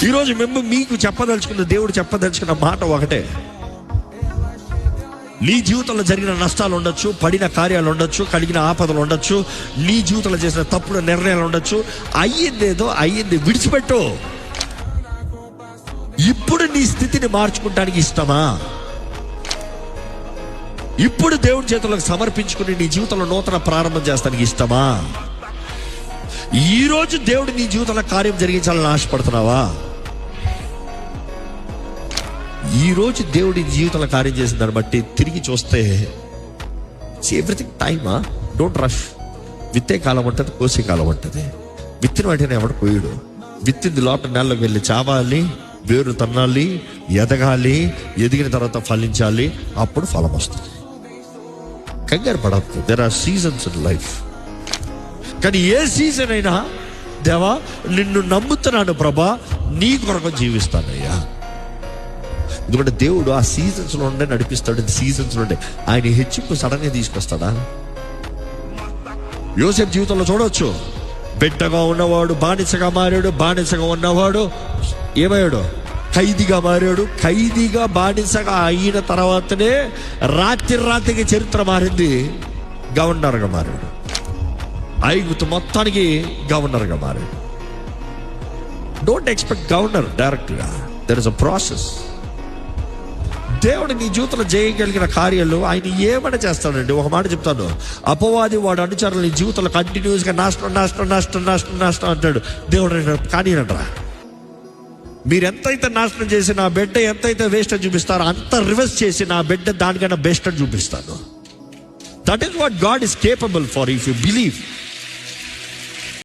ఈరోజు మేము మీకు చెప్పదలుచుకున్న, దేవుడు చెప్పదలుచుకున్న మాట ఒకటే. నీ జీవితంలో జరిగిన నష్టాలు ఉండొచ్చు, పడిన కార్యాలు ఉండొచ్చు, కలిగిన ఆపదలు ఉండొచ్చు, నీ జీవితంలో చేసిన తప్పుడు నిర్ణయాలు ఉండొచ్చు. అయ్యిందేదో అయ్యింది, విడిచిపెట్టు. ఇప్పుడు నీ స్థితిని మార్చుకుంటానికి ఇష్టమా? ఇప్పుడు దేవుడి చేతులకు సమర్పించుకుని నీ జీవితంలో నూతన ప్రారంభం చేస్తానికి ఇష్టమా? ఈరోజు దేవుడు నీ జీవితంలో కార్యం జరిగించాలని ఆశపడుతున్నావా? ఈరోజు దేవుడి జీవితంలో కార్యం చేసిన దాన్ని బట్టి తిరిగి చూస్తే ఎవ్రీథింగ్ టైమా. Don't rush. విత్తే కాలం ఉంటుంది, కోసే కాలం ఉంటుంది. విత్తిన వాటిని ఎవడు కోయడు. విత్తింది లోపల నెలలోకి వెళ్ళి చావాలి, వేరు తన్నాలి, ఎదగాలి, ఎదిగిన తర్వాత ఫలించాలి, అప్పుడు ఫలం వస్తుంది. కంగారు పడద్దు. There are seasons in life. కానీ ఏ సీజన్ అయినా, దేవా నిన్ను నమ్ముతున్నాను ప్రభా, నీ కొరకు జీవిస్తానయ్యా. ఎందుకంటే దేవుడు ఆ సీజన్స్లో ఉండే నడిపిస్తాడు. సీజన్స్లో ఉండే ఆయన హెచ్చింపు సడన్గా తీసుకొస్తాడా? యోసేపు జీవితంలో చూడవచ్చు. బిడ్డగా ఉన్నవాడు బానిసగా మారాడు, బానిసగా ఉన్నవాడు ఏమయ్యాడు? ఖైదీగా మారాడు. ఖైదీగా బానిసగా అయిన తర్వాతనే రాత్రికి చరిత్ర మారింది. గవర్నర్గా మారాడు. ఐగుప్తు మొత్తానికి గవర్నర్గా మారాడు. డోంట్ ఎక్స్పెక్ట్ గవర్నర్ డైరెక్ట్గా. There is a process. దేవుడు నీ జీవితంలో చేయగలిగిన కార్యాలు ఆయన ఏమైనా చేస్తాడండి. ఒక మాట చెప్తాను, అపవాది వాడు అనుచరులు నీ జీవితంలో కంటిన్యూస్గా నాశనం అంటాడు. దేవుడు కానీనంటరా, మీరు ఎంతైతే నాశనం చేసి నా బిడ్డ ఎంతైతే వేస్ట్ అని చూపిస్తారో అంత రివర్స్ చేసి నా బిడ్డ దానికన్నా బెస్ట్ అని చూపిస్తాను. That is what God is capable for if you believe.